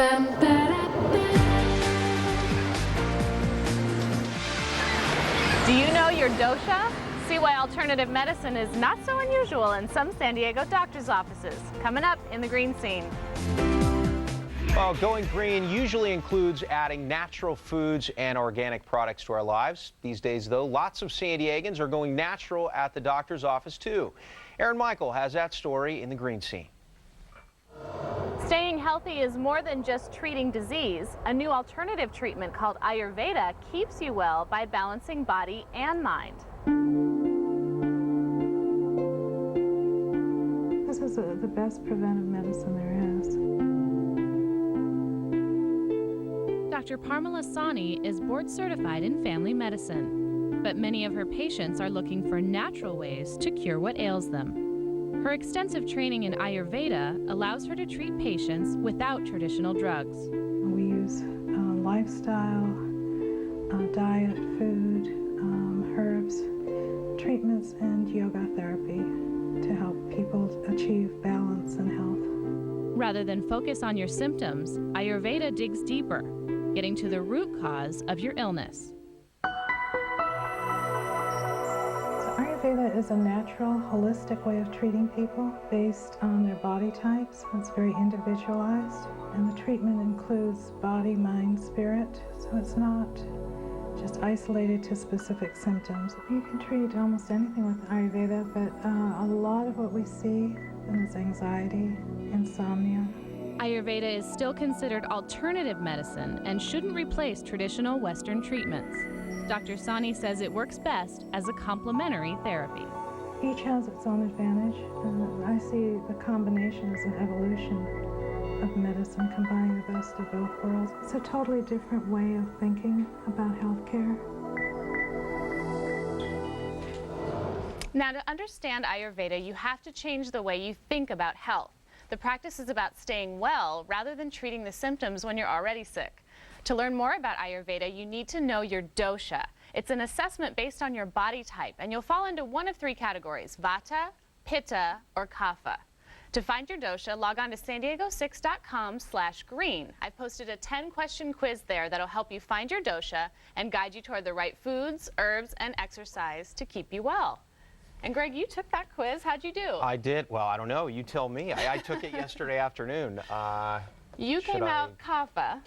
Do you know your dosha? See why alternative medicine is not so unusual in some San Diego doctor's offices. Coming up in the green scene. Well, going green usually includes adding natural foods and organic products to our lives. These days, though, lots of San Diegans are going natural at the doctor's office, too. Aaron Michael has that story in the green scene. Staying healthy is more than just treating disease. A new alternative treatment called Ayurveda keeps you well by balancing body and mind. This is the best preventive medicine there is. Dr. Parmala Sawhney is board certified in family medicine, but many of her patients are looking for natural ways to cure what ails them. Her extensive training in Ayurveda allows her to treat patients without traditional drugs. We use lifestyle, diet, food, herbs, treatments, and yoga therapy to help people achieve balance and health. Rather than focus on your symptoms, Ayurveda digs deeper, getting to the root cause of your illness. Ayurveda is a natural, holistic way of treating people based on their body types. It's very individualized, and the treatment includes body, mind, spirit, so it's not just isolated to specific symptoms. You can treat almost anything with Ayurveda, but a lot of what we see is anxiety, insomnia. Ayurveda is still considered alternative medicine and shouldn't replace traditional Western treatments. Dr. Sawhney says it works best as a complementary therapy. Each has its own advantage, and I see the combination as an evolution of medicine, combining the best of both worlds. It's a totally different way of thinking about healthcare. Now, to understand Ayurveda, you have to change the way you think about health. The practice is about staying well rather than treating the symptoms when you're already sick. To learn more about Ayurveda, you need to know your dosha. It's an assessment based on your body type, and you'll fall into one of three categories: Vata, Pitta, or Kapha. To find your dosha, log on to sandiego6.com/green. I've posted a 10-question quiz there that'll help you find your dosha and guide you toward the right foods, herbs, and exercise to keep you well. And Greg, you took that quiz. How'd you do? I did. Well, I don't know. You tell me. I took it yesterday afternoon. You came out Kapha.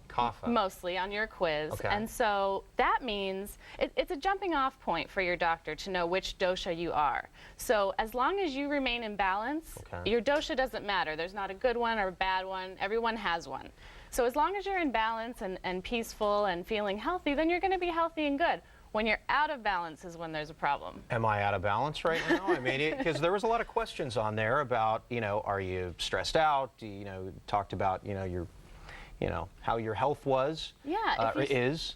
Kapha. Mostly on your quiz. Okay. And so that means it's a jumping off point for your doctor to know which dosha you are. So as long as you remain in balance, your dosha doesn't matter. There's not a good one or a bad one. Everyone has one. So as long as you're in balance and peaceful and feeling healthy, then you're going to be healthy and good. When you're out of balance is when there's a problem. Am I out of balance right now? I mean, because there was a lot of questions on there about, are you stressed out? Talked about, how your health was. Yeah,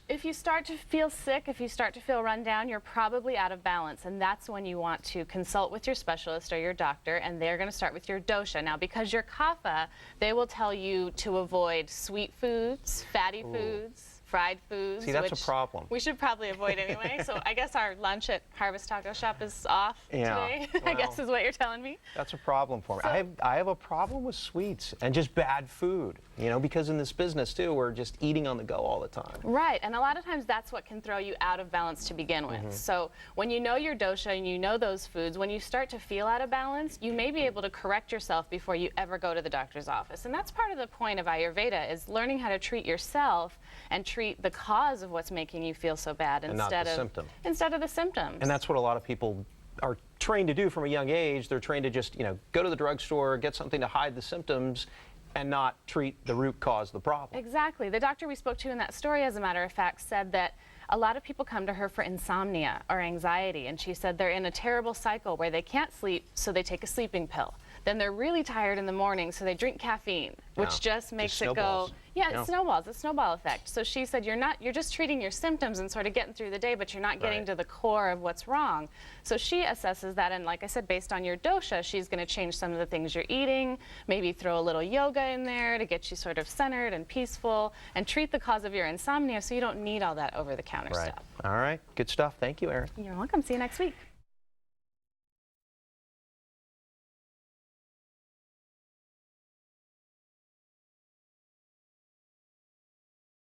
if you start to feel sick, if you start to feel run down, you're probably out of balance, and that's when you want to consult with your specialist or your doctor, and they're going to start with your dosha. Now, because you're Kapha, they will tell you to avoid sweet foods, fatty foods, fried foods. See, that's a problem. We should probably avoid anyway. So I guess our lunch at Harvest Taco Shop is off today, well, I guess is what you're telling me. That's a problem for me. I have a problem with sweets and just bad food, because in this business, too, we're just eating on the go all the time. Right, and a lot of times that's what can throw you out of balance to begin with. So when you know your dosha and you know those foods, when you start to feel out of balance, you may be able to correct yourself before you ever go to the doctor's office. And that's part of the point of Ayurveda, is learning how to treat yourself and treat the cause of what's making you feel so bad instead of the symptoms. And that's what a lot of people are trained to do from a young age. They're trained to just, go to the drugstore, get something to hide the symptoms, and not treat the root cause of the problem. Exactly. The doctor we spoke to in that story, as a matter of fact, said that a lot of people come to her for insomnia or anxiety, and she said they're in a terrible cycle where they can't sleep, so they take a sleeping pill. Then they're really tired in the morning, so they drink caffeine, which just makes it go, it snowballs, a snowball effect. So she said you're just treating your symptoms and sort of getting through the day, but you're not getting to the core of what's wrong. So she assesses that, and like I said, based on your dosha, she's going to change some of the things you're eating, maybe throw a little yoga in there to get you sort of centered and peaceful, and treat the cause of your insomnia so you don't need all that over-the-counter stuff. All right, good stuff. Thank you, Erin. You're welcome. See you next week.